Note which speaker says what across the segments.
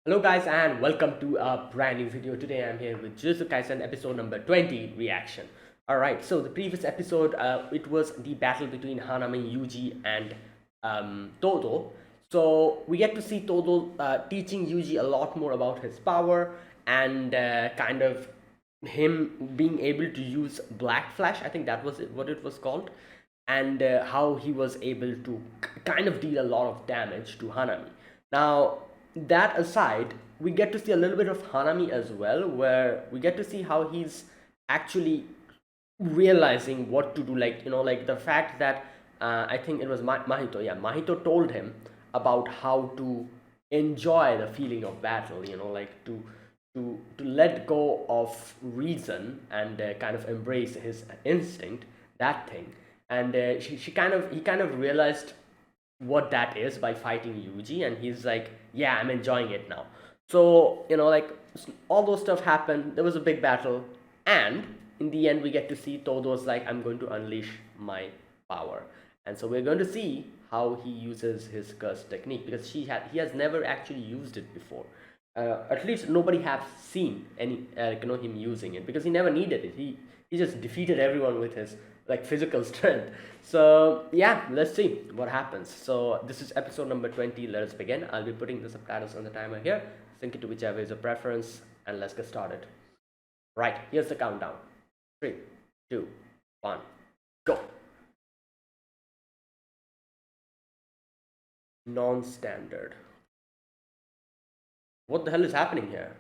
Speaker 1: Hello guys and welcome to a brand new video. Today I'm here with Jujutsu Kaisen episode number 20 reaction. Alright, so the previous episode it was the battle between Hanami, Yuji and Todo. So we get to see Todo teaching Yuji a lot more about his power and kind of him being able to use Black Flash. I think that was what it was called, and how he was able to kind of deal a lot of damage to Hanami. Now, that aside, we get to see a little bit of Hanami as well, where we get to see how he's actually realizing what to do. Like the fact that I think it was Mahito. Yeah, Mahito told him about how to enjoy the feeling of battle. Like to let go of reason and kind of embrace his instinct. That thing, and she kind of he kind of realized what that is by fighting Yuji, and he's like, yeah, I'm enjoying it now. So, like all those stuff happened. There was a big battle, and in the end, we get to see Todo's like, I'm going to unleash my power, and so we're going to see how he uses his curse technique because he has never actually used it before. At least nobody has seen him using it because he never needed it. He just defeated everyone with his like physical strength. So yeah, let's see what happens. So this is episode number 20. Let us begin. I'll be putting the subtitles on the timer here. Sync it to whichever is your preference, and let's get started. Right, here's the countdown. 3, 2, 1, go. Non-standard. What the hell is happening here?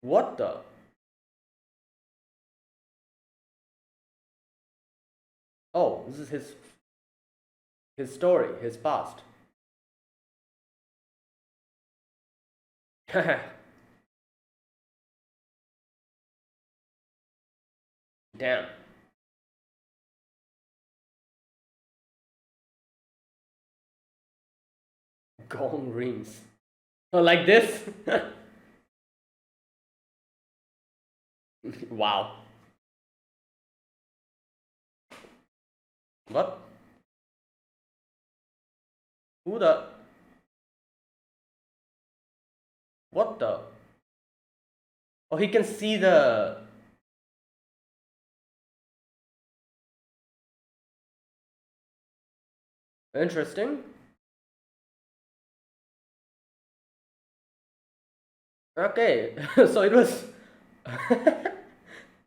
Speaker 1: What the? Oh, this is his story, his past. Damn. Gong rings. Oh, like this? Wow. What? Who the? What the? Oh, he can see the. Interesting. Okay, so it was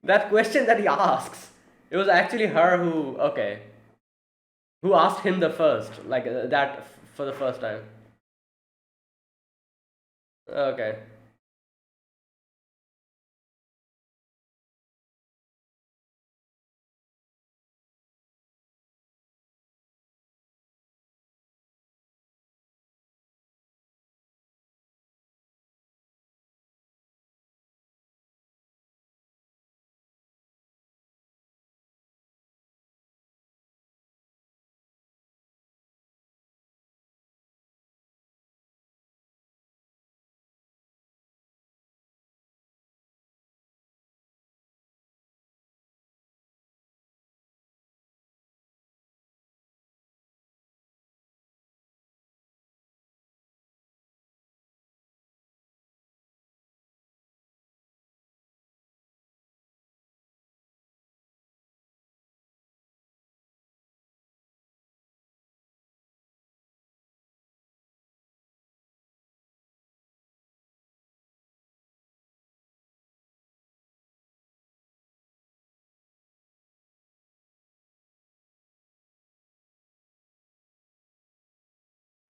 Speaker 1: that question that he asks. It was actually her who, okay, who asked him the first, like for the first time. Okay,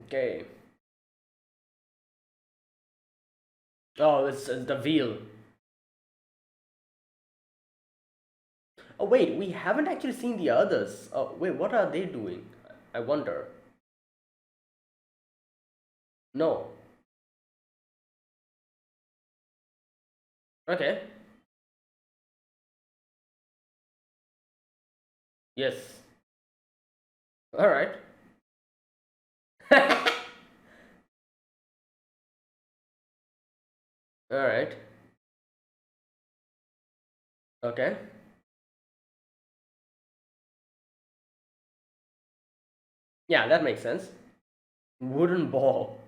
Speaker 1: okay. Oh, it's the veil. Oh, wait, we haven't actually seen the others. Oh, wait, what are they doing? I wonder. No. Okay. Yes. All right. All right. Okay. Yeah, that makes sense. Wooden ball.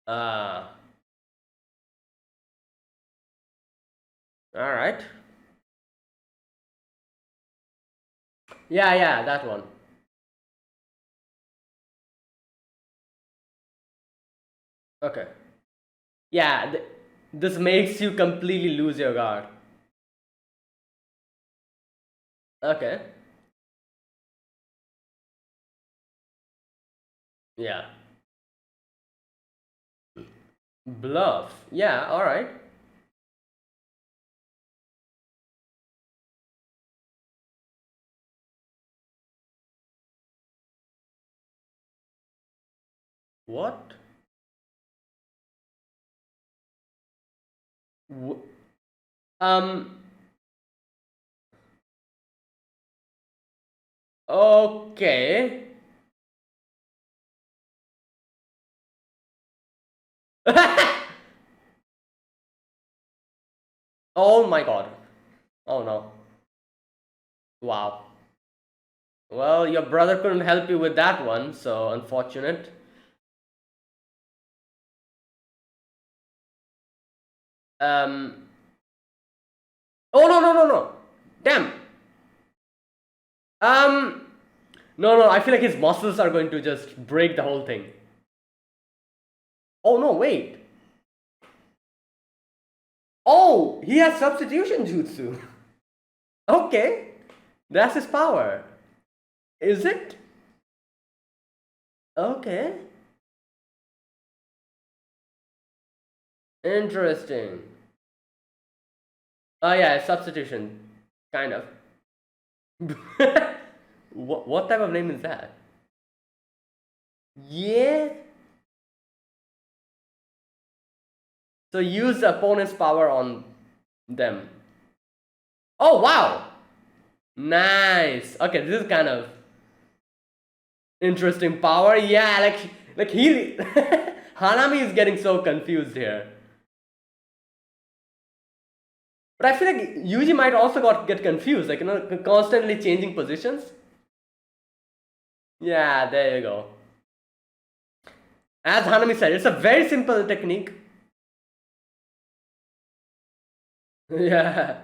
Speaker 1: Ah, all right. Yeah, yeah, that one. Okay. Yeah, this makes you completely lose your guard. Okay. Yeah. Bluff. Yeah, all right. What? W- um. Okay. Oh my god. Oh no. Wow. Well, your brother couldn't help you with that one, so unfortunate. Um. Oh no no no no. Damn. Um. No no. I feel like his muscles are going to just break the whole thing. Oh no. Wait. Oh, he has substitution jutsu. Okay. That's his power. Is it? Okay. Interesting. Oh yeah, substitution. Kind of. What type of name is that? Yeah. So use the opponent's power on them. Oh wow. Nice. Okay, this is kind of interesting power. Yeah, like he Hanami is getting so confused here. But I feel like Yuji might also get confused, like constantly changing positions. Yeah, there you go. As Hanami said, it's a very simple technique. Yeah.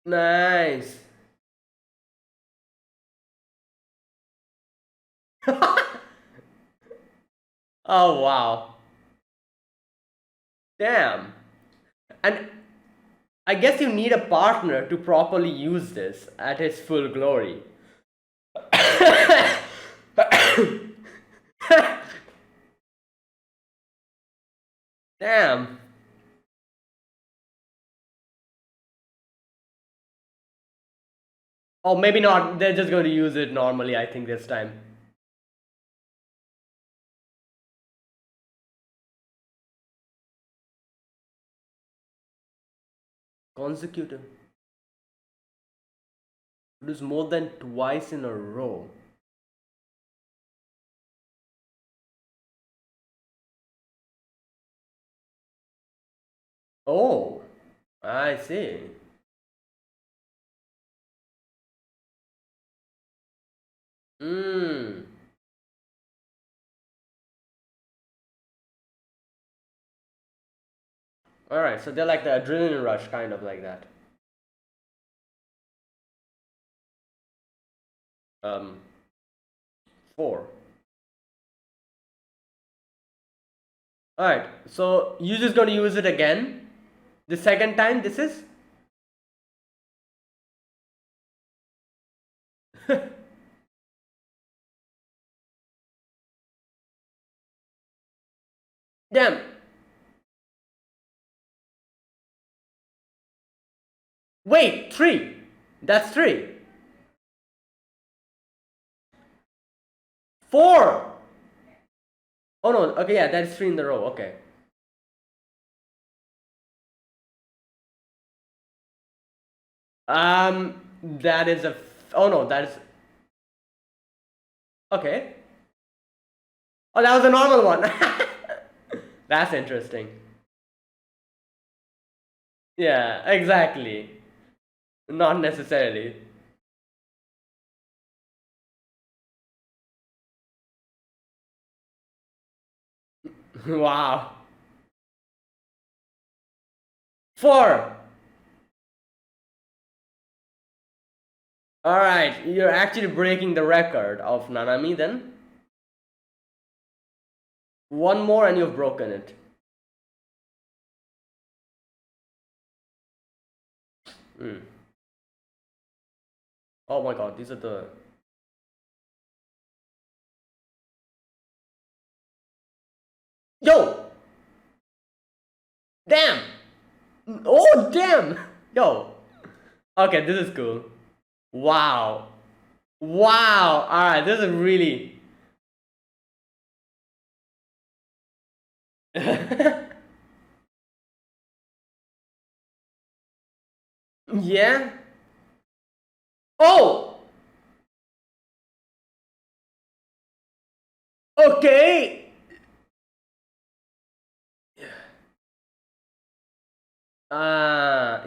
Speaker 1: Nice. Oh wow. Damn. And I guess you need a partner to properly use this at its full glory. Damn. Or maybe not. They're just going to use it normally, I think, this time. Consecutive. Lose more than twice in a row. Oh, I see. Hmm. Alright, so they're like the adrenaline rush, kind of like that. Um, 4. Alright, so you're just gonna use it again? The second time, this is? Damn. Wait, 3. That's 3. 4. Oh no, okay, yeah, that's 3 in a row, okay. That is a. Oh no, that is. Okay. Oh, that was a normal one. That's interesting. Yeah, exactly. Not necessarily. Wow. 4. Alright, you're actually breaking the record of Nanami then. One more and you've broken it. Hmm. Oh my god, these are the. Yo! Damn! Oh, damn! Yo! Okay, this is cool. Wow. Wow! Alright, this is really. Yeah? Oh! Okay!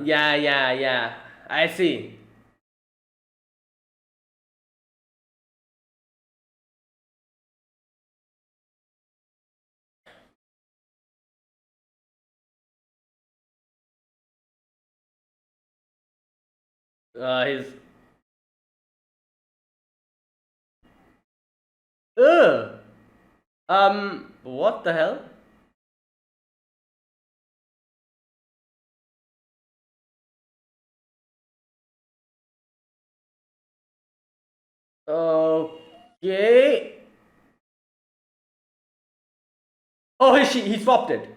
Speaker 1: Yeah, yeah, yeah. I see. His. Ugh! What the hell? Okay. Oh, he swapped it.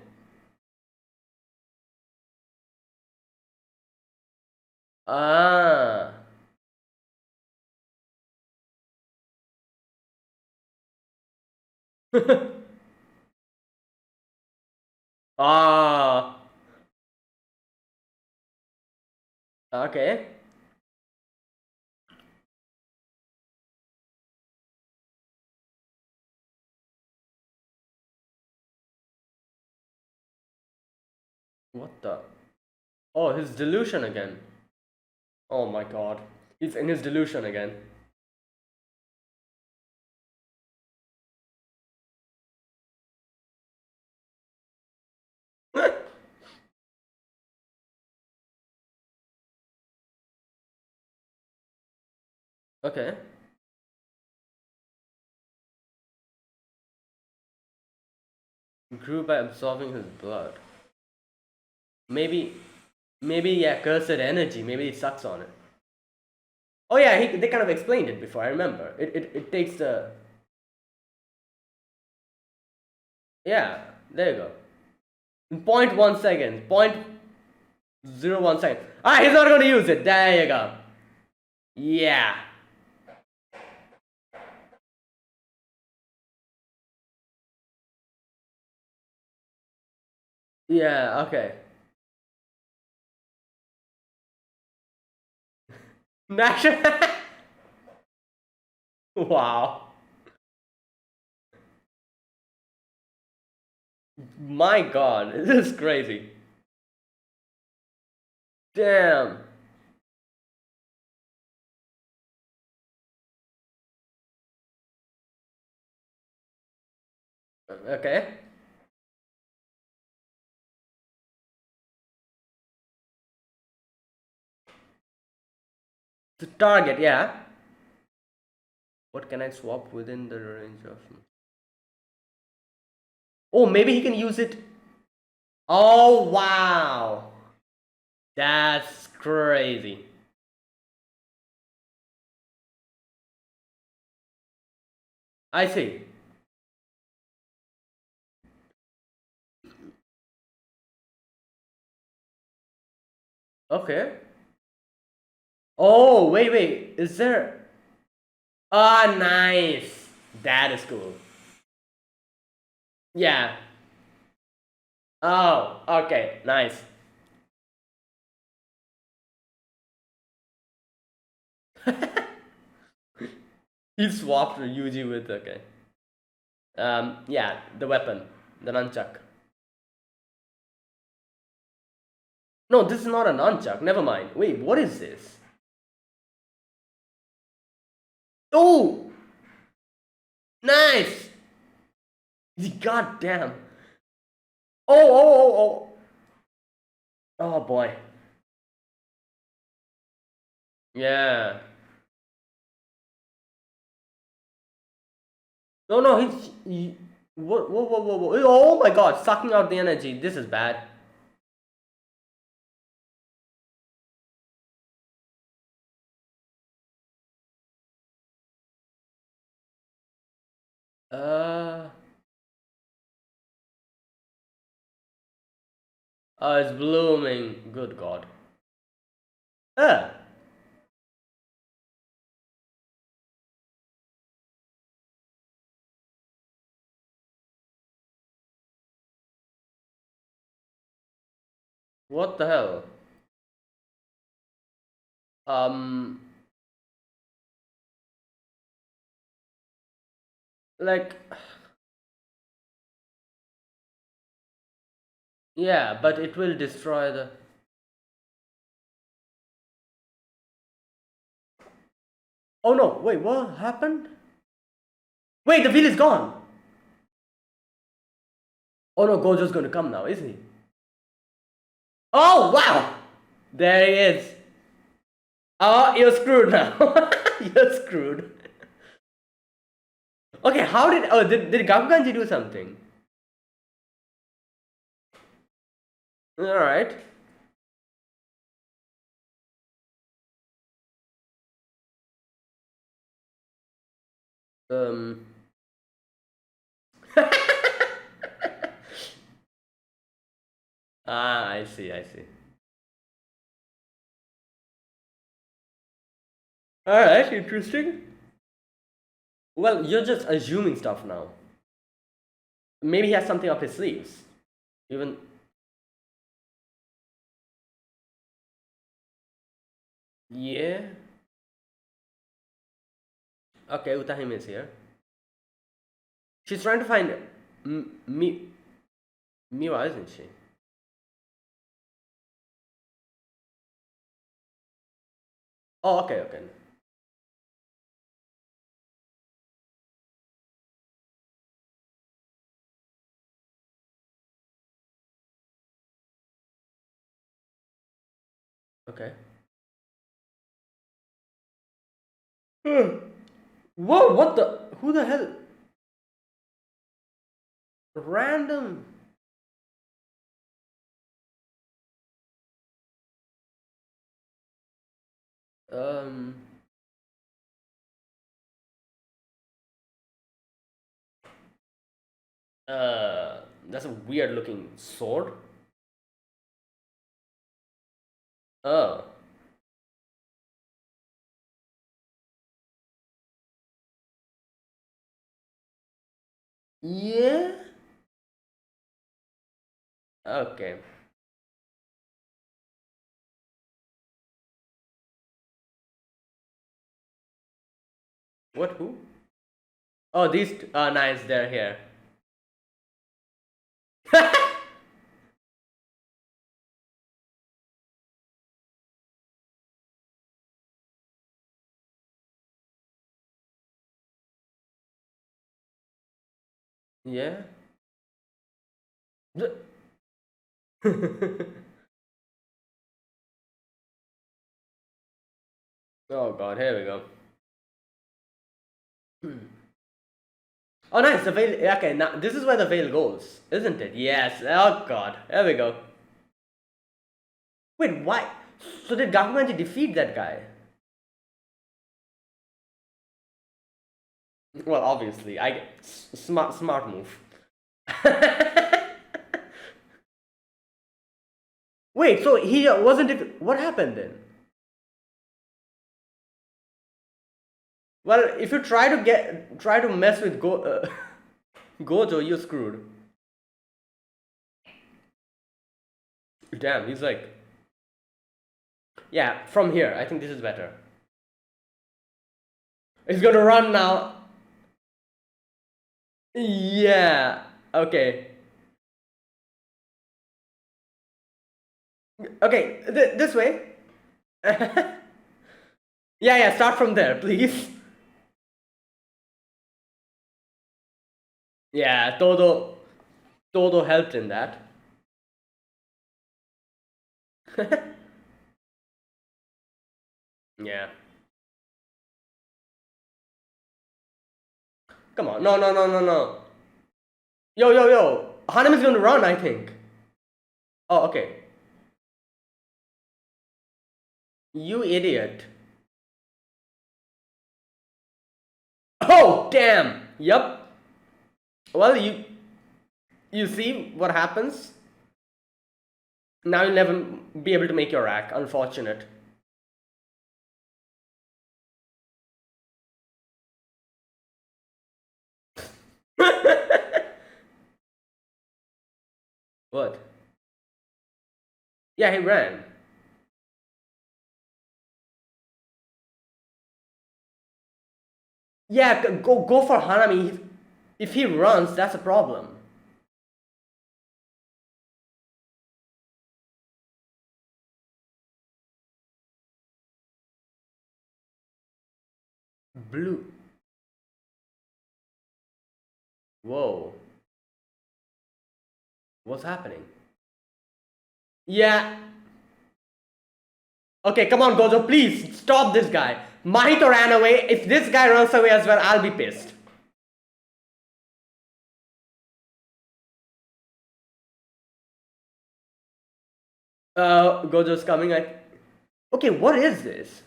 Speaker 1: Ah. Ah. Okay. What the? Oh, his delusion again. Oh my god. He's in his delusion again. Okay. Grew by absorbing his blood. Maybe, maybe yeah, cursed energy. Maybe it sucks on it. Oh yeah, they kind of explained it before. I remember. It takes the. Yeah, there you go. In 0.1 seconds. 0.01 second. Ah, he's not gonna use it. There you go. Yeah. Yeah, okay. National. Wow. My god, this is crazy. Damn. Okay. To target, yeah. What can I swap within the range of. Oh, maybe he can use it. Oh, wow. That's crazy. I see. Okay. Oh, wait. Is there. Ah, nice. That is cool. Yeah. Oh, okay. Nice. He swapped Yuji with. Okay. Yeah, the weapon. The nunchuck. No, this is not a nunchuck. Never mind. Wait, what is this? Oh! Nice! God damn. Oh, oh, oh, oh. Oh boy. Yeah. No, no, whoa, whoa, whoa, whoa, whoa. Oh my god, sucking out the energy. This is bad. Uh, it's blooming. Good god. Uh, what the hell? Um, like, yeah, but it will destroy the. Oh no, wait, what happened? Wait, the wheel is gone. Oh no, Gojo's gonna come now, isn't he? Oh wow! There he is. Oh, you're screwed now. You're screwed. Okay, how did did Gakuganji do something? Alright. Um Ah, I see, I see. Alright, interesting. Well, you're just assuming stuff now. Maybe he has something up his sleeves. Even. Yeah. Okay, Utahime is here. She's trying to find Miwa, isn't she? Oh, okay, okay. Okay. Whoa, what the? Who the hell? Random. Um. That's a weird looking sword. Oh. Yeah. Okay. What? Who? Oh, these. Nice. They're here. Yeah. Oh god, here we go. Oh nice, the veil. Okay, now this is where the veil goes, isn't it? Yes. Oh god, there we go. Wait, why? So did Gakumanji defeat that guy? Well, obviously, smart move. Wait, so he wasn't it? What happened then? Well, if you try to mess with Gojo, you're screwed. Damn, he's like, yeah, from here. I think this is better. He's gonna run now. Yeah. Okay. Okay. This way. Yeah, yeah. Start from there, please. Yeah, Todo helped in that. Yeah. Come on. No, no, no, no, no. Yo, yo, yo. Hanem is going to run, I think. Oh, okay. You idiot. Oh, damn. Yup. Well, you see what happens? Now you'll never be able to make your rack. Unfortunate. What? Yeah, he ran. Yeah, go for Hanami. If he runs, that's a problem. Blue. Whoa. What's happening? Yeah. Okay, come on, Gojo, please stop this guy. Mahito ran away. If this guy runs away as well, I'll be pissed. Gojo's coming. Okay, what is this?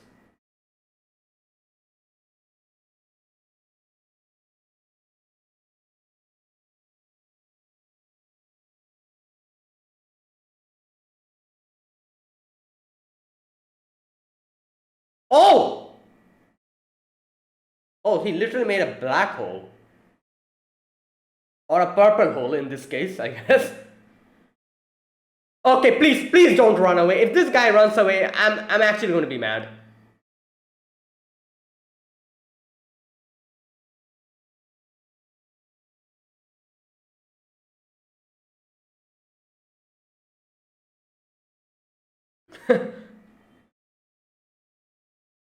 Speaker 1: Oh! Oh, he literally made a black hole. Or a purple hole in this case, I guess. Okay, please don't run away. If this guy runs away, I'm actually going to be mad.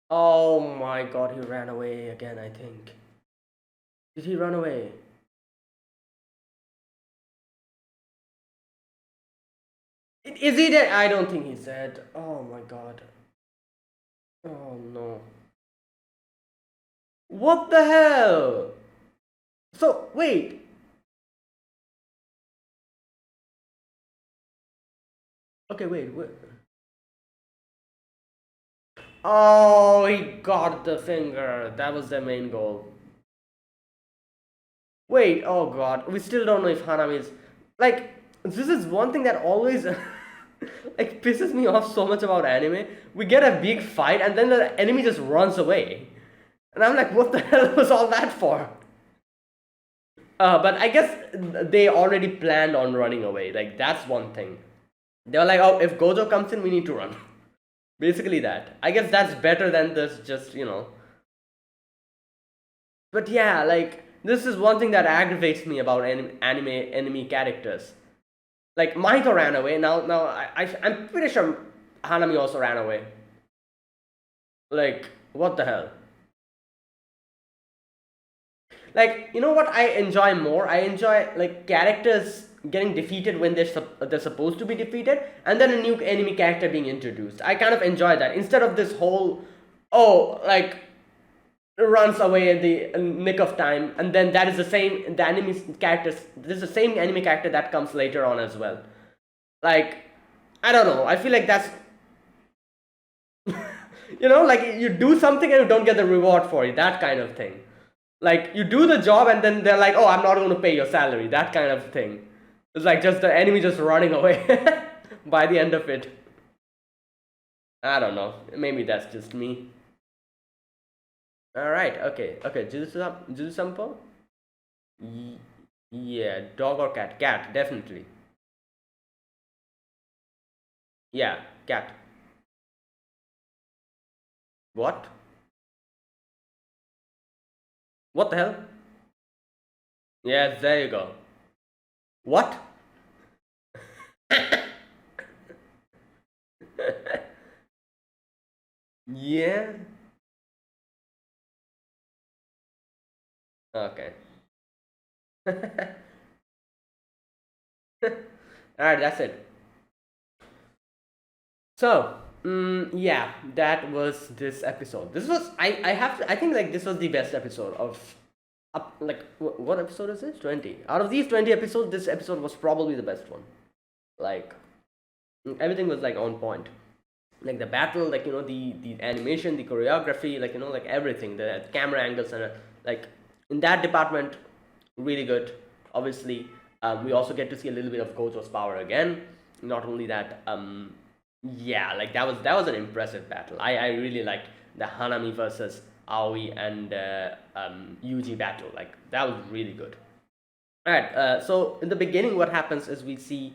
Speaker 1: Oh my god, he ran away again, I think. Did he run away? Is he dead? I don't think he's dead. Oh my god. Oh no. What the hell? So, wait. Okay, wait. Oh, he got the finger. That was the main goal. Wait, oh god. We still don't know if Hanami is. Like, this is one thing that always. like, pisses me off so much about anime. We get a big fight and then the enemy just runs away. And I'm like, what the hell was all that for? But I guess they already planned on running away. Like, that's one thing. They were like, oh, if Gojo comes in, we need to run. Basically, that. I guess that's better than this, just. But yeah, like, this is one thing that aggravates me about anime enemy characters. Like, Mahito ran away. Now I'm pretty sure Hanami also ran away. Like, what the hell? Like, you know what I enjoy more? I enjoy like characters getting defeated when they're supposed to be defeated, and then a new enemy character being introduced. I kind of enjoy that instead of this whole, oh, like runs away at the nick of time, and then that is the enemy characters. This is the same enemy character that comes later on as well. Like, I don't know. I feel like that's like you do something and you don't get the reward for it. That kind of thing. Like, you do the job and then they're like, oh, I'm not going to pay your salary. That kind of thing. It's like just the enemy just running away by the end of it. I don't know. Maybe that's just me. All right. Okay. Jujutsu Sampo? Yeah. Dog or cat? Cat, definitely. Yeah. Cat. What? What the hell? Yes, there you go. What? Yeah. Okay. Alright, that's it. So, yeah, that was this episode. This was I have to, I think like this was the best episode of up like what episode is this? 20. Out of these 20 episodes, this episode was probably the best one. Like everything was like on point. Like the battle, like the animation, the choreography, like like everything, the camera angles and like in that department, really good. Obviously, we also get to see a little bit of Gojo's power again. Not only that, yeah, like that was an impressive battle. I really liked the Hanami versus Aoi and Yuji battle. Like that was really good. All right. So in the beginning, what happens is we see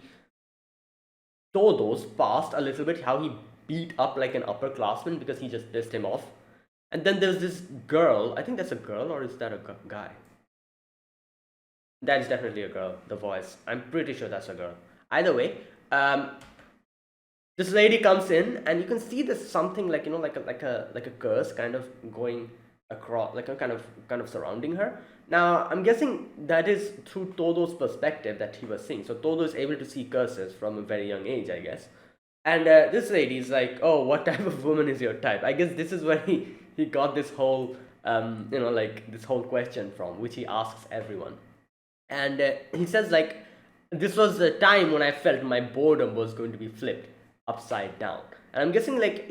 Speaker 1: Todo's past a little bit, how he beat up like an upperclassman because he just pissed him off. And then there's this girl. I think that's a girl, or is that a guy? That is definitely a girl. The voice. I'm pretty sure that's a girl. Either way, um, this lady comes in, and you can see there's something like like a curse kind of going across, like a kind of surrounding her. Now I'm guessing that is through Todo's perspective that he was seeing. So Todo is able to see curses from a very young age, I guess. And this lady is like, "Oh, what type of woman is your type?" I guess this is where he got this whole like this whole question from, which he asks everyone. And he says like, this was the time when I felt my boredom was going to be flipped upside down. And I'm guessing like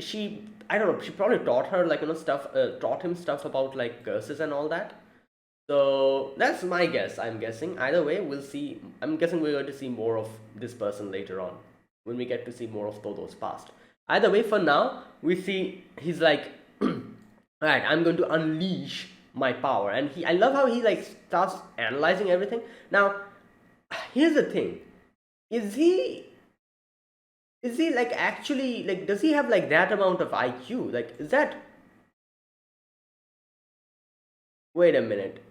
Speaker 1: I don't know, she probably taught her like stuff, taught him stuff about like curses and all that. So that's my guess. I'm guessing. Either way, we'll see. I'm guessing we're going to see more of this person later on when we get to see more of Todo's past. Either way, for now, we see he's like, all right, I'm going to unleash my power, and I love how he like starts analyzing everything. Now, here's the thing: is he like actually like does he have like that amount of IQ? Like, is that? Wait a minute.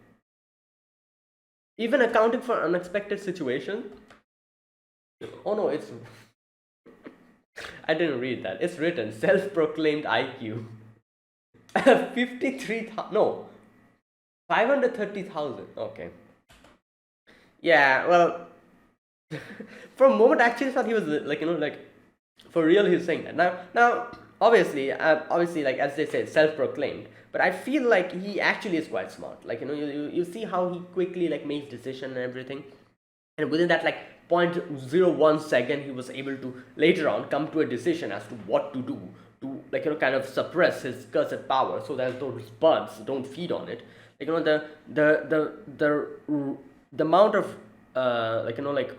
Speaker 1: Even accounting for unexpected situation. Oh no, it's. I didn't read that. It's written self-proclaimed IQ. 53,000. No, 530,000. Okay. Yeah. Well, for a moment, I actually thought he was like like for real. He's saying that now. Obviously, like as they say, self-proclaimed. But I feel like he actually is quite smart. Like you see how he quickly like makes decision and everything, and within that like 0.01 second, he was able to later on come to a decision as to what to do to like kind of suppress his cursed power so that those buds don't feed on it. Like the amount of like like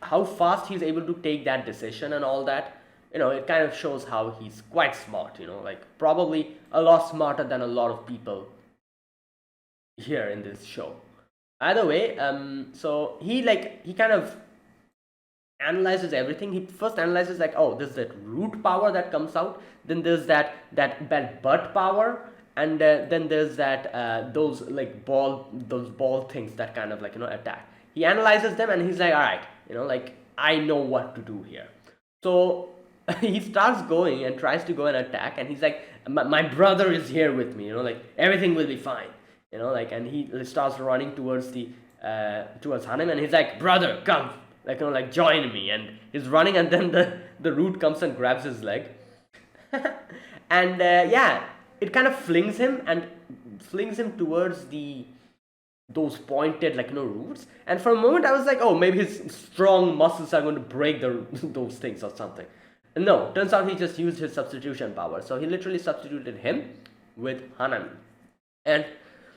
Speaker 1: how fast he's able to take that decision and all that, it kind of shows how he's quite smart, like probably a lot smarter than a lot of people here in this show. Either way, so he kind of analyzes everything. He first analyzes like, oh, there's that root power that comes out, then there's that butt power, and then there's that those ball things that kind of like attack. He analyzes them, and he's like, all right, like I know what to do here. So he starts going and tries to go and attack, and he's like, my brother is here with me, like everything will be fine, like, and he starts running towards towards Hanem, and he's like, brother, come, like like join me, and he's running, and then the root comes and grabs his leg, and yeah, it kind of flings him towards those pointed like roots, and for a moment I was like, oh, maybe his strong muscles are going to break those things or something. No, turns out he just used his substitution power. So he literally substituted him with Hanami. And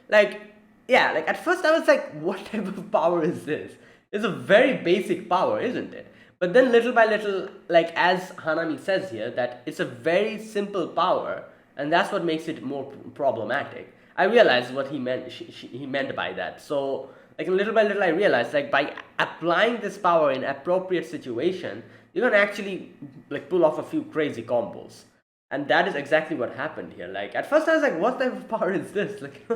Speaker 1: like, yeah, like at first I was like, what type of power is this? It's a very basic power, isn't it? But then little by little, like as Hanami says here, that it's a very simple power, and that's what makes it more problematic. I realized what he meant. He meant by that. So like little by little, I realized like by applying this power in appropriate situation, you can actually like pull off a few crazy combos, and that is exactly what happened here. Like at first I was like, what type of power is this? Like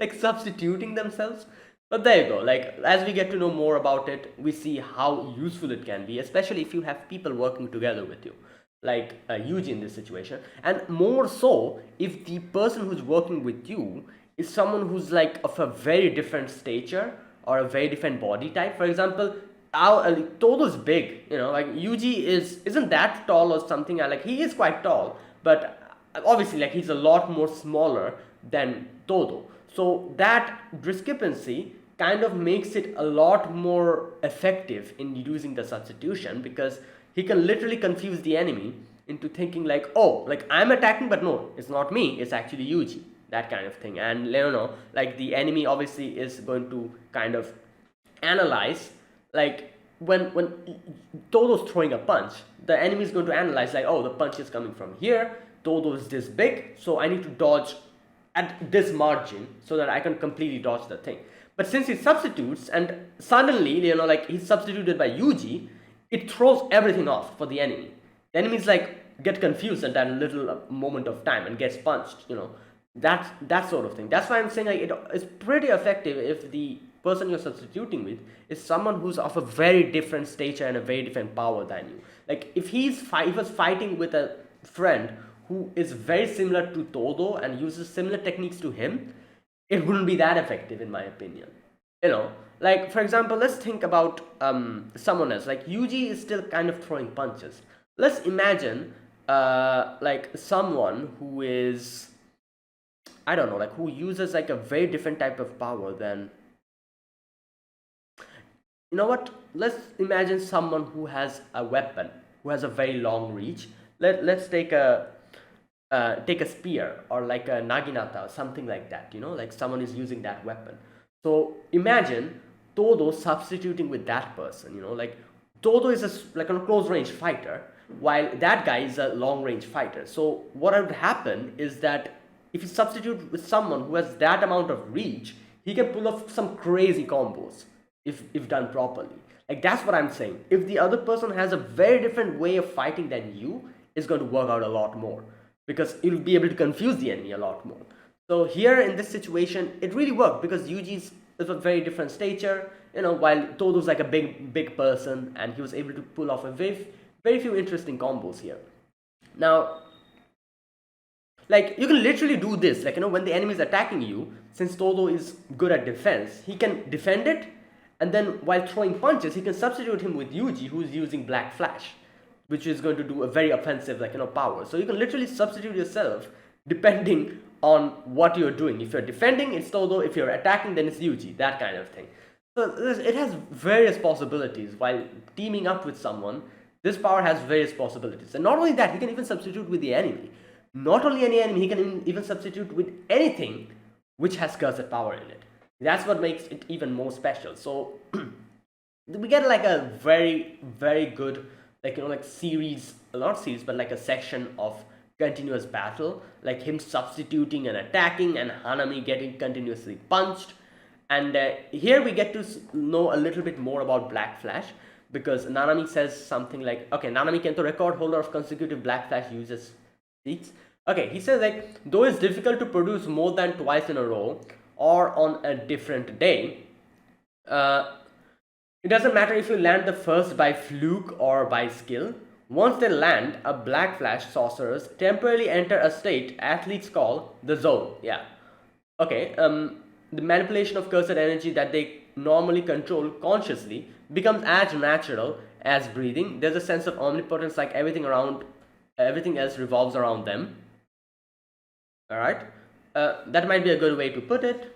Speaker 1: like substituting themselves. But there you go. Like as we get to know more about it, we see how useful it can be, especially if you have people working together with you, like Yuji in this situation, and more so if the person who's working with you is someone who's like of a very different stature or a very different body type. For example, Todo's big, like Yuji isn't that tall or something. Like he is quite tall, but obviously like he's a lot more smaller than Todo. So that discrepancy kind of makes it a lot more effective in using the substitution, because he can literally confuse the enemy into thinking like, oh, like I'm attacking, but no, it's not me, it's actually Yuji, that kind of thing. And like the enemy obviously is going to kind of analyze, like when Todo's throwing a punch, the enemy is going to analyze like, oh, the punch is coming from here, Todo is this big, so I need to dodge at this margin so that I can completely dodge the thing. But since he substitutes and suddenly, like he's substituted by Yuji, it throws everything off for the enemy. The enemies like get confused at that little moment of time and gets punched, that sort of thing. That's why I'm saying like it's pretty effective if the person you're substituting with is someone who's of a very different stature and a very different power than you. Like if he was fighting with a friend who is very similar to Todo and uses similar techniques to him, it wouldn't be that effective in my opinion. Like for example, let's think about someone else. Like Yuji is still kind of throwing punches. Let's imagine like someone who is, I don't know, like who uses like a very different type of power than, let's imagine someone who has a weapon, who has a very long reach. Let's take a spear or like a naginata or something like that, like someone is using that weapon. So imagine Todo substituting with that person, like Todo is like a close range fighter, while that guy is a long range fighter. So what would happen is that if you substitute with someone who has that amount of reach, he can pull off some crazy combos if done properly. Like that's what I'm saying. If the other person has a very different way of fighting than you, it's going to work out a lot more, because you'll be able to confuse the enemy a lot more. So here in this situation, it really worked because Yuji's is a very different stature, while Todo's like a big person, and he was able to pull off a very few interesting combos here. Now, like you can literally do this, like when the enemy is attacking you, since Todo is good at defense, he can defend it, and then while throwing punches, he can substitute him with Yuji, who's using Black Flash, which is going to do a very offensive power. So you can literally substitute yourself depending on what you're doing. If you're defending, it's Todo. If you're attacking, then it's Yuji, that kind of thing. So it has various possibilities. While teaming up with someone, this power has various possibilities. And not only that, he can even substitute with the enemy. Not only any enemy, he can even substitute with anything which has cursed power in it. That's what makes it even more special. So we get like a very good series, not series, but like a section of continuous battle, like him substituting and attacking, and Hanami getting continuously punched. And here we get to know a little bit more about Black Flash, because Nanami says something like, okay, Nanami Kento, record holder of consecutive Black Flash uses seeks. Okay, he says like, though it's difficult to produce more than twice in a row or on a different day, it doesn't matter if you land the first by fluke or by skill. Once they land, a Black Flash sorcerers temporarily enter a state athletes call the zone. Yeah. Okay. The manipulation of cursed energy that they normally control consciously becomes as natural as breathing. There's a sense of omnipotence, like everything else revolves around them. All right. That might be a good way to put it.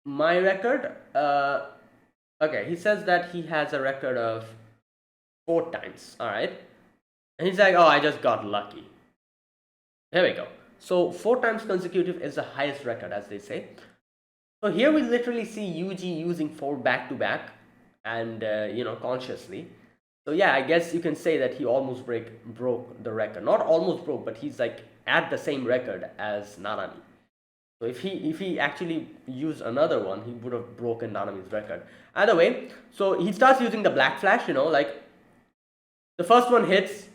Speaker 1: My record, okay, he says that he has a record of 4 times. All right, and he's like, oh, I just got lucky. Here we go. So 4 times consecutive is the highest record, as they say. So here we literally see Yuji using 4 back to back, and consciously. So yeah, I guess you can say that he almost broke the record. Not almost broke, but he's like at the same record as Nanami. So if he actually used another one, he would have broken Nanami's record. Either way, so he starts using the Black Flash, like the first one hits,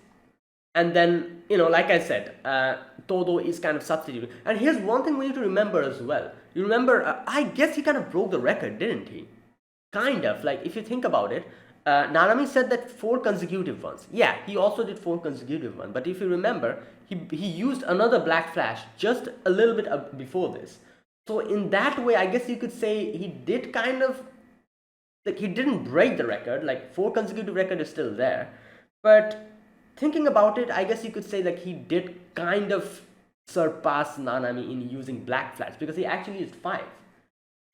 Speaker 1: and then, like I said, Todo is kind of substituting. And here's one thing we need to remember as well. You remember, I guess he kind of broke the record, didn't he? Kind of, like if you think about it, Nanami said that 4 consecutive ones. Yeah, he also did 4 consecutive ones. But if you remember, he used another Black Flash just a little bit before this. So in that way, I guess you could say he did kind of, like, he didn't break the record. Like, 4 consecutive record is still there, but thinking about it, I guess you could say like he did kind of surpass Nanami in using black flash, because he actually used 5.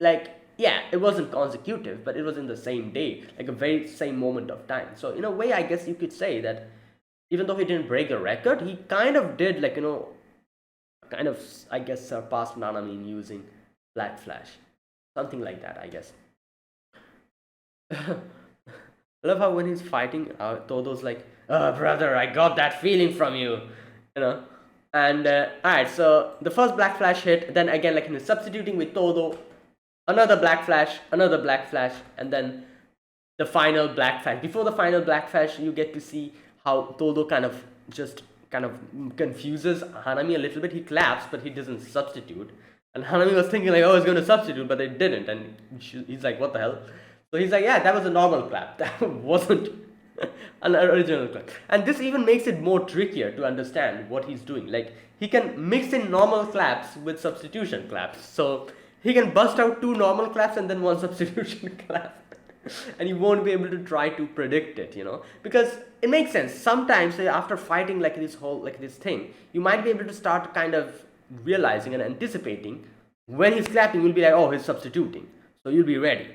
Speaker 1: Like, yeah, it wasn't consecutive, but it was in the same day, like a very same moment of time. So in a way, I guess you could say that even though he didn't break the record, he kind of did, like, kind of, I guess, surpassed Nanami in using black flash, something like that, I guess. I love how when he's fighting, Todo's like, "Oh, brother, I got that feeling from you," you know. And alright, so the first black flash hit, then again, like, substituting with Todo, another black flash, and then the final black flash. Before the final black flash, you get to see how Todo kind of confuses Hanami a little bit. He claps, but he doesn't substitute. And Hanami was thinking like, oh, he's going to substitute, but they didn't. And he's like, what the hell? So he's like, yeah, that was a normal clap. That wasn't an original clap. And this even makes it more trickier to understand what he's doing. Like, he can mix in normal claps with substitution claps. So he can bust out 2 normal claps and then 1 substitution clap. And you won't be able to try to predict it, because it makes sense. Sometimes, say, after fighting like this thing, you might be able to start kind of realizing and anticipating when he's clapping. You'll be like, oh, he's substituting, so you'll be ready.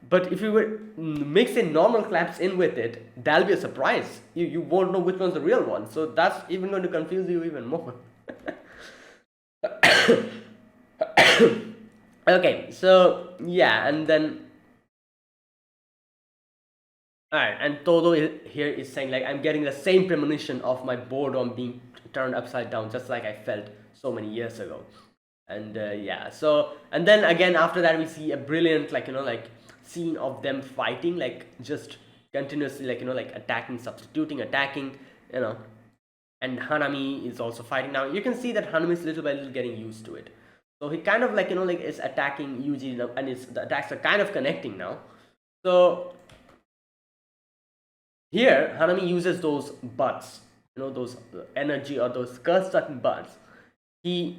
Speaker 1: But if you were mix in normal claps in with it, that'll be a surprise. You won't know which one's the real one, so that's even going to confuse you even more. Okay, so yeah, and then alright, and Todo here is saying like, I'm getting the same premonition of my boredom being turned upside down, just like I felt so many years ago. And yeah, so, and then again after that we see a brilliant, like, scene of them fighting, like, just continuously, like, like attacking, substituting, attacking, and Hanami is also fighting. Now you can see that Hanami is little by little getting used to it. So he kind of, like, like is attacking Yuji, and the attacks are kind of connecting now. So here, Hanami uses those buds, those energy or those curse-sucking buds. He,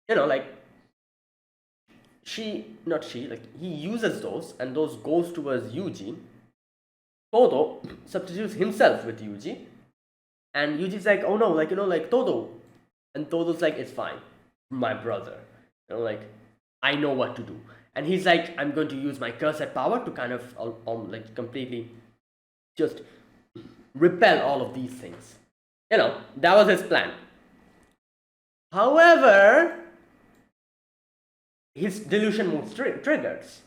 Speaker 1: like, he uses those, and those goes towards Yuji. Todo substitutes himself with Yuji, and Yuji's like, oh no, like, like, Todo. And Todo's like, it's fine, my brother. Like, I know what to do. And he's like, I'm going to use my cursed power to kind of, like, completely just repel all of these things. That was his plan. However, his delusion moves triggers.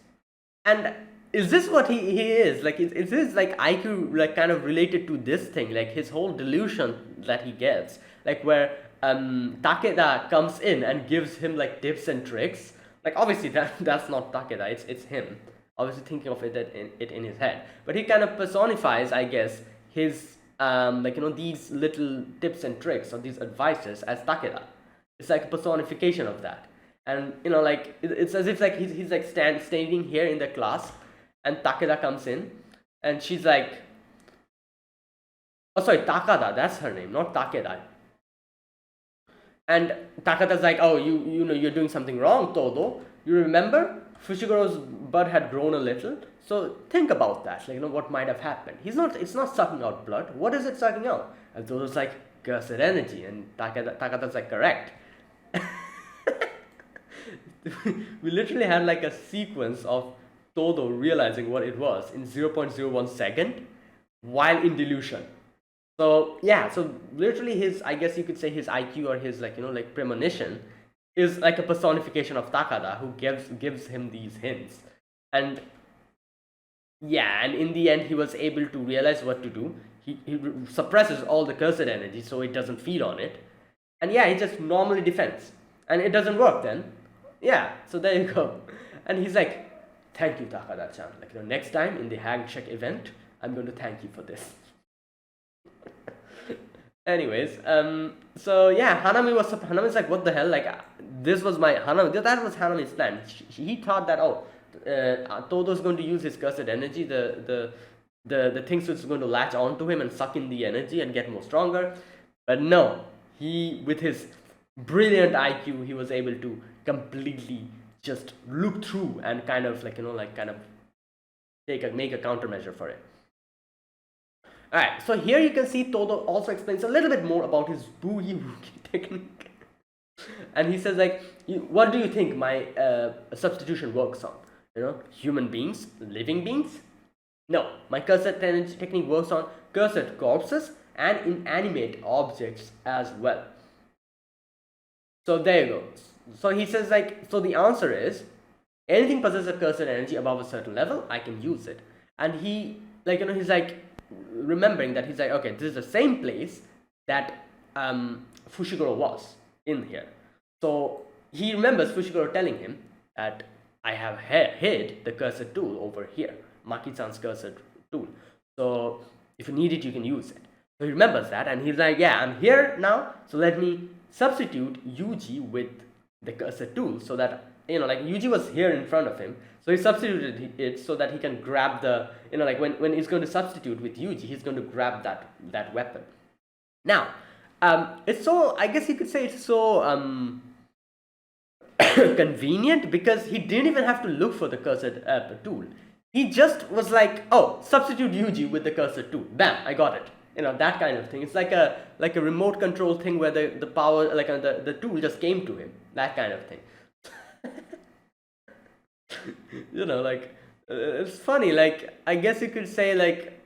Speaker 1: And is this what he is? Like, is his, like, IQ, like, kind of related to this thing? Like, his whole delusion that he gets, like, where Takeda comes in and gives him, like, tips and tricks. Like, obviously that's not Takeda, it's him. Obviously thinking of it in his head, but he kind of personifies, I guess, his like, these little tips and tricks or these advices as Takeda. It's like a personification of that. And like, it's as if like he's like standing here in the class, and Takeda comes in, and she's like, oh sorry, Takada, that's her name, not Takeda. And Takeda's like, oh, you're doing something wrong, Todo. You remember? Fushigoro's bud had grown a little, so think about that, like, what might have happened. It's not sucking out blood. What is it sucking out? And Todo's like, cursed energy, and Takada's like, correct. We literally had like a sequence of Todo realizing what it was in 0.01 second while in delusion. So yeah, so literally his, I guess you could say, his IQ or his, like, like, premonition is like a personification of Takada, who gives him these hints. And yeah, and in the end he was able to realize what to do. He suppresses all the cursed energy so it doesn't feed on it. And yeah, he just normally defends. And it doesn't work then. Yeah, so there you go. And he's like, thank you, Takada-chan. Like, next time in the handshake event, I'm going to thank you for this. Anyways, so yeah, Hanami's like, what the hell? Like, this was my Hanami. That was Hanami's plan. He thought that, Todo's going to use his cursed energy. The things which is going to latch onto him and suck in the energy and get more stronger. But no, he, with his brilliant IQ, he was able to completely just look through and kind of like kind of make a countermeasure for it. All right, so here you can see Todo also explains a little bit more about his boogie woogie technique, and he says like, what do you think my substitution works on? Human beings, living beings? No, my cursed technique works on cursed corpses and inanimate objects as well. So there you go. So he says like, so the answer is anything possesses a cursed energy above a certain level, I can use it. And he he's like remembering that he's like, okay, this is the same place that Fushiguro was in here. So he remembers Fushiguro telling him that I have hid the cursed tool over here, Maki-san's cursed tool. So if you need it, you can use it. So he remembers that, and he's like, yeah, I'm here now, so let me substitute Yuji with the cursed tool, so that like Yuji was here in front of him, so he substituted it so that he can grab the like when he's going to substitute with Yuji, he's going to grab that weapon. Now it's so, I guess you could say it's so convenient, because he didn't even have to look for the cursed tool. He just was like, oh, substitute Yuji with the cursed tool, bam, I got it. That kind of thing. It's like a remote control thing where the power, like the tool just came to him, that kind of thing. It's funny, like I guess you could say like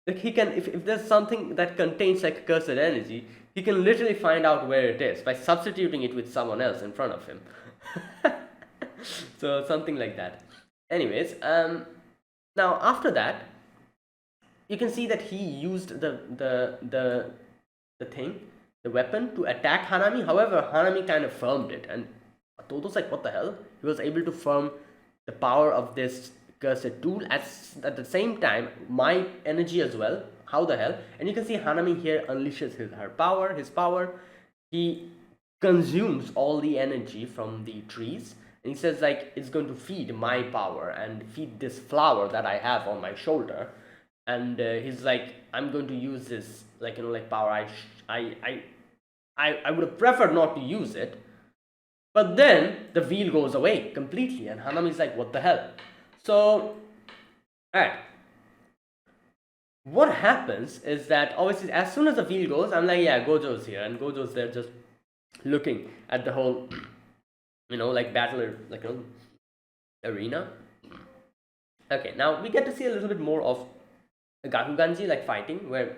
Speaker 1: he can, if there's something that contains like cursed energy, he can literally find out where it is by substituting it with someone else in front of him. So something like that. Anyways, now after that, you can see that he used the weapon to attack Hanami. However, Hanami kind of firmed it, and Toto's like, what the hell? He was able to firm the power of this cursed tool at the same time my energy as well. How the hell? And you can see Hanami here unleashes his power. He consumes all the energy from the trees, and he says like, it's going to feed my power and feed this flower that I have on my shoulder. And he's like, I'm going to use this power. I would have preferred not to use it, but then the wheel goes away completely, and Hanami's like, what the hell? So, alright. What happens is that obviously as soon as the wheel goes, I'm like, yeah, Gojo's here, and Gojo's there just looking at the whole, battle, arena. Okay, now we get to see a little bit more of Gakuganji fighting, where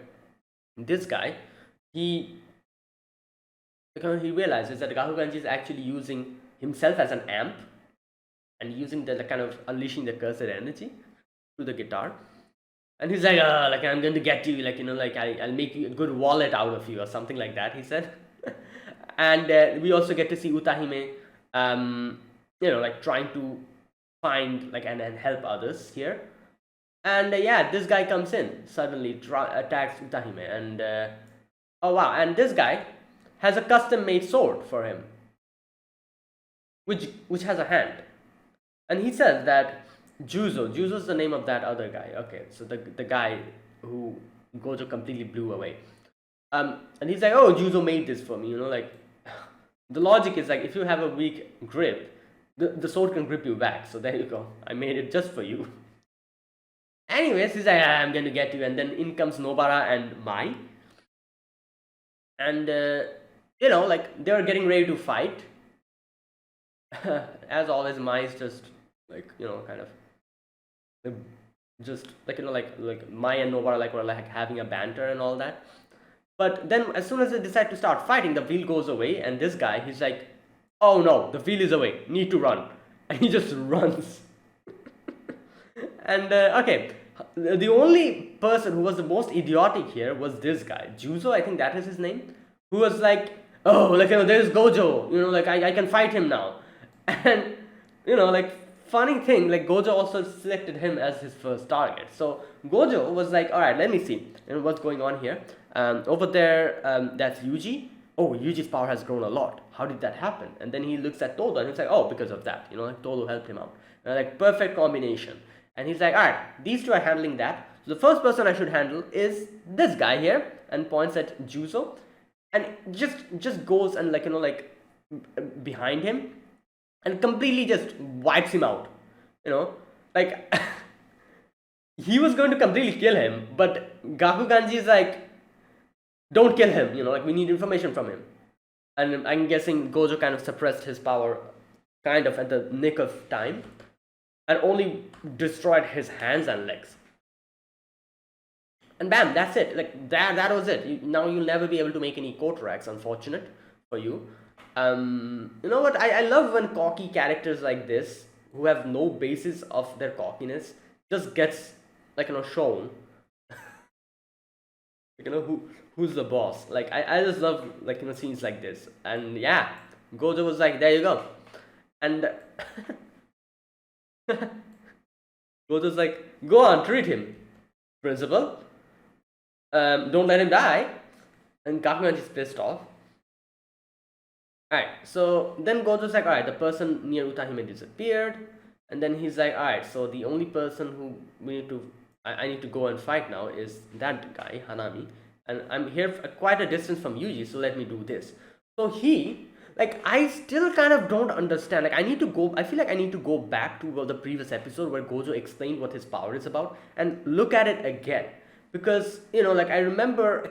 Speaker 1: this guy, he realizes that Gakuganji is actually using himself as an amp and using the kind of unleashing the cursed energy through the guitar, and he's like, I'm going to get you, I'll make you a good wallet out of you or something like that, he said. And we also get to see Utahime trying to find and help others here. And this guy comes in suddenly, attacks Utahime, and oh wow, and this guy has a custom made sword for him, which has a hand, and he says that Juzo's the name of that other guy. Okay, so the guy who Gojo completely blew away, and he's like, oh, Juzo made this for me, the logic is like, if you have a weak grip, the sword can grip you back, so there you go, I made it just for you. Anyways, he's like, I'm going to get you, and then in comes Nobara and Mai, and they were getting ready to fight. As always, Mai is just kind of just Mai and Nobara were having a banter and all that. But then as soon as they decide to start fighting, the wheel goes away, and this guy, he's like, oh no, the wheel is away, need to run, and he just runs. And okay, the only person who was the most idiotic here was this guy, Juzo, I think that is his name, who was like, oh, there's Gojo, I can fight him now. And, funny thing, Gojo also selected him as his first target. So Gojo was like, alright, let me see what's going on here. Over there, that's Yuji. Oh, Yuji's power has grown a lot. How did that happen? And then he looks at Todo, and he's like, oh, because of that. Todo helped him out. Perfect combination. And he's like, alright, these two are handling that. So the first person I should handle is this guy here, and points at Juzo, and just goes and behind him, and completely just wipes him out. You know, like he was going to completely kill him, but Gakuganji is like, don't kill him. You know, like we need information from him. And I'm guessing Gojo kind of suppressed his power, kind of at the nick of time, and only destroyed his hands and legs. And bam, that's it. Like that was it. Now you'll never be able to make any Kotoraks. Unfortunate for you. You know what? I love when cocky characters like this, who have no basis of their cockiness, just gets like shown. Who's the boss? Like I just love like scenes like this. And yeah, Gojo was like, there you go. And Gojo's like, go on, treat him, principal. Don't let him die. And Gakugan is pissed off. Alright, so then Gojo's like, alright, the person near Utahime disappeared. And then he's like, alright, so the only person who I need to go and fight now is that guy, Hanami. And I'm here quite a distance from Yuji, so let me do this. So I still kind of don't understand. Like, I feel like I need to go back to the previous episode where Gojo explained what his power is about and look at it again. Because, like, I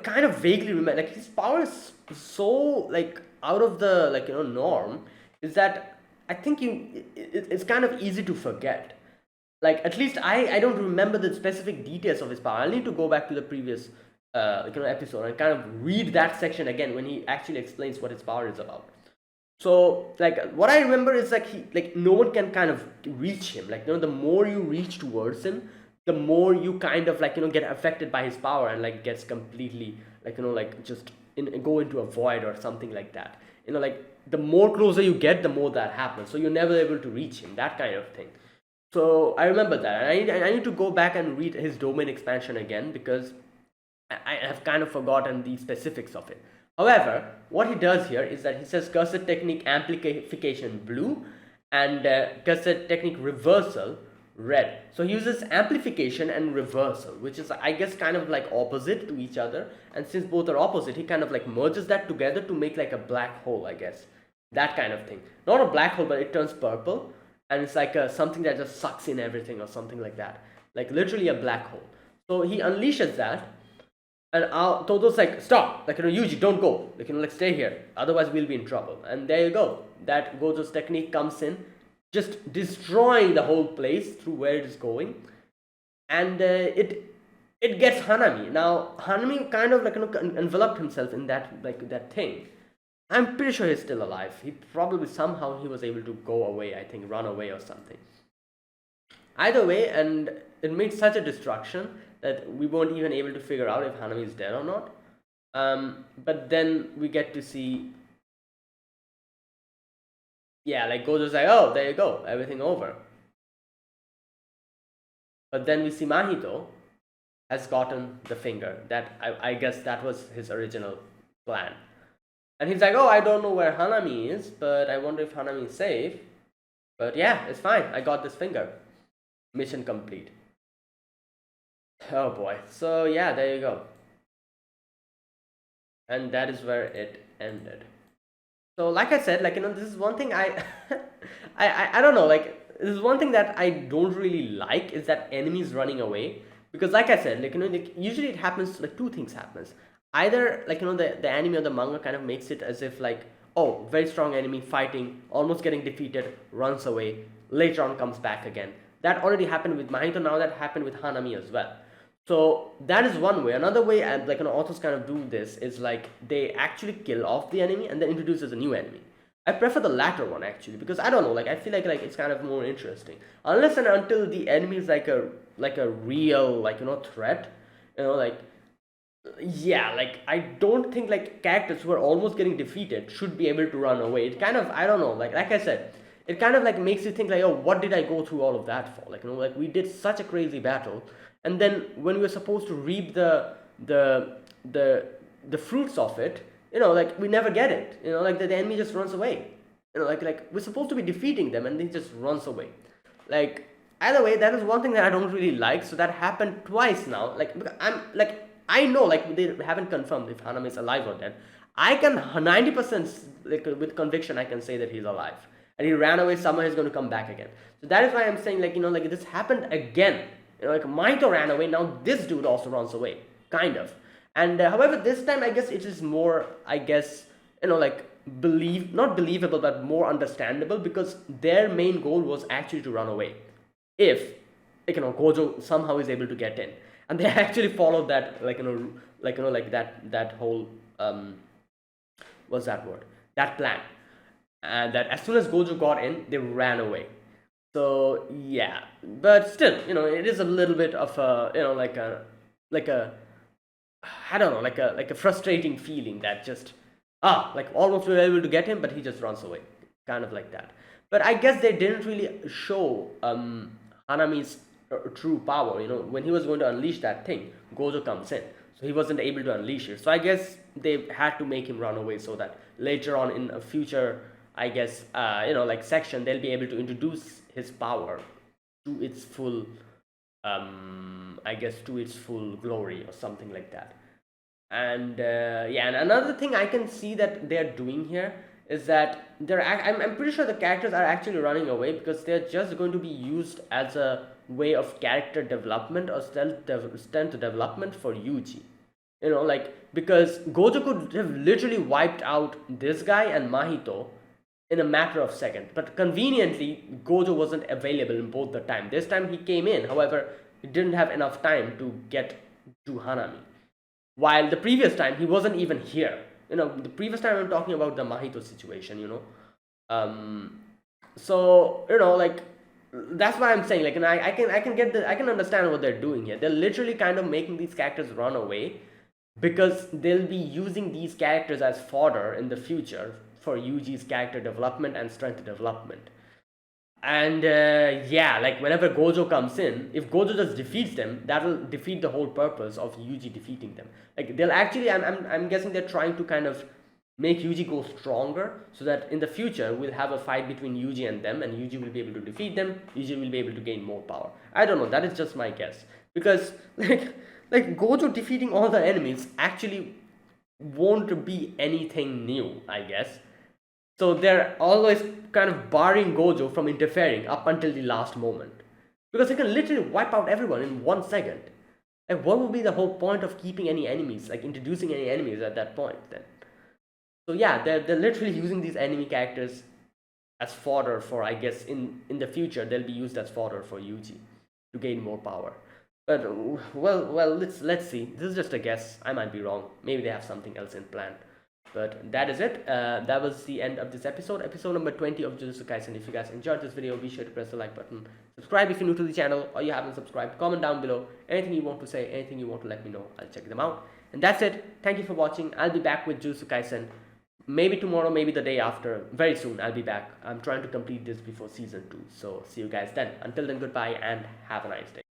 Speaker 1: kind of vaguely remember, like, his power is so, like, out of the, like, norm, is that I think it's kind of easy to forget. Like, at least I don't remember the specific details of his power. I'll need to go back to the previous, episode and kind of read that section again when he actually explains what his power is about. So, like, what I remember is, like, no one can kind of reach him. Like, the more you reach towards him, the more you kind of, like, get affected by his power and, like, gets completely, like, like, just go into a void or something like that. Like, the more closer you get, the more that happens. So you're never able to reach him, that kind of thing. So I remember that. And I need to go back and read his domain expansion again because I have kind of forgotten the specifics of it. However, what he does here is that he says cursed technique amplification blue and cursed technique reversal red. So he uses amplification and reversal, which is, I guess, kind of like opposite to each other. And since both are opposite, he kind of like merges that together to make like a black hole, I guess. That kind of thing. Not a black hole, but it turns purple. And it's like something that just sucks in everything or something like that. Like literally a black hole. So he unleashes that. And Todo's like, stop, like, Yuji, don't go, like, like, stay here, otherwise we'll be in trouble. And there you go, that Gojo's technique comes in, just destroying the whole place through where it is going. And it gets Hanami. Now, Hanami kind of, like, enveloped himself in that, like, that thing. I'm pretty sure he's still alive. He probably somehow he was able to go away, I think, run away or something. Either way, and it made such a destruction that we weren't even able to figure out if Hanami is dead or not. But then we get to see, yeah, like Gojo's like, oh, there you go, everything over. But then we see Mahito has gotten the finger. That I guess that was his original plan. And he's like, oh, I don't know where Hanami is, but I wonder if Hanami is safe. But yeah, it's fine, I got this finger. Mission complete. Oh boy. So yeah, there you go. And that is where it ended. So like I said, like, this is one thing I don't know, like, this is one thing that I don't really like, is that enemies running away. Because like I said, like, like, usually it happens, like, two things happens. Either, like, the anime or the manga kind of makes it as if, like, oh, very strong enemy fighting, almost getting defeated, runs away, later on comes back again. That already happened with Mahito, now that happened with Hanami as well. So that is one way. Another way, like, authors kind of do this is, like, they actually kill off the enemy and then introduces a new enemy. I prefer the latter one, actually, because I don't know, like, I feel like it's kind of more interesting. Unless and until the enemy is like a real, like, threat, like, yeah, like, I don't think, like, characters who are almost getting defeated should be able to run away. It kind of, I don't know, like I said, it kind of, like, makes you think, like, oh, what did I go through all of that for? Like, like, we did such a crazy battle. And then when we were supposed to reap the fruits of it, like, we never get it. Like, the enemy just runs away. Like we're supposed to be defeating them and they just runs away. Like, either way, that is one thing that I don't really like. So that happened twice now. Like, I know, like, they haven't confirmed if Hanami is alive or dead. I can 90%, like, with conviction, I can say that he's alive. and he ran away. Somehow he's going to come back again. So that is why I'm saying, like, like this happened again. Like Mahito ran away, now this dude also runs away, kind of. And however, this time I guess it is more, I guess, like not believable, but more understandable, because their main goal was actually to run away. If Gojo somehow is able to get in, and they actually followed that, like that whole what's that word? That plan, and that as soon as Gojo got in, they ran away. So yeah, but still, it is a little bit of a, like a I don't know, like a frustrating feeling that just like almost we were able to get him, but he just runs away, kind of like that. But I guess they didn't really show Hanami's true power. When he was going to unleash that thing, Gojo comes in, so he wasn't able to unleash it. So I guess they had to make him run away so that later on in a future, I guess, like section, they'll be able to introduce his power to its full, I guess, to its full glory or something like that. And yeah, and another thing I can see that they're doing here is that I'm pretty sure the characters are actually running away because they're just going to be used as a way of character development or strength development for Yuji. Like, because Gojo could have literally wiped out this guy and Mahito in a matter of seconds, but conveniently Gojo wasn't available in both the time. This time he came in, however, he didn't have enough time to get to Hanami, while the previous time he wasn't even here. The previous time I'm talking about the Mahito situation. So like, that's why I'm saying, like, and I can understand what they're doing here. They're literally kind of making these characters run away because they'll be using these characters as fodder in the future for Yuji's character development and strength development. And yeah, like whenever Gojo comes in, if Gojo just defeats them, that'll defeat the whole purpose of Yuji defeating them. Like, they'll actually, I'm guessing they're trying to kind of make Yuji go stronger, so that in the future we'll have a fight between Yuji and them, and Yuji will be able to defeat them. Yuji will be able to gain more power. I don't know, that is just my guess, because like Gojo defeating all the enemies actually won't be anything new, I guess. So they're always kind of barring Gojo from interfering up until the last moment, because he can literally wipe out everyone in 1 second. Like, what would be the whole point of keeping any enemies, like introducing any enemies at that point then? So yeah, they're literally using these enemy characters as fodder for, I guess, in the future they'll be used as fodder for Yuji to gain more power. But well, let's see. This is just a guess. I might be wrong. Maybe they have something else in plan. But that is it. That was the end of this episode number 20 of Jujutsu Kaisen. If you guys enjoyed this video, be sure to press the like button, subscribe if you're new to the channel or you haven't subscribed, comment down below anything you want to say, anything you want to let me know. I'll check them out. And that's it. Thank you for watching. I'll be back with Jujutsu Kaisen maybe tomorrow, maybe the day after. Very soon I'll be back. I'm trying to complete this before season 2, so see you guys then. Until then, goodbye and have a nice day.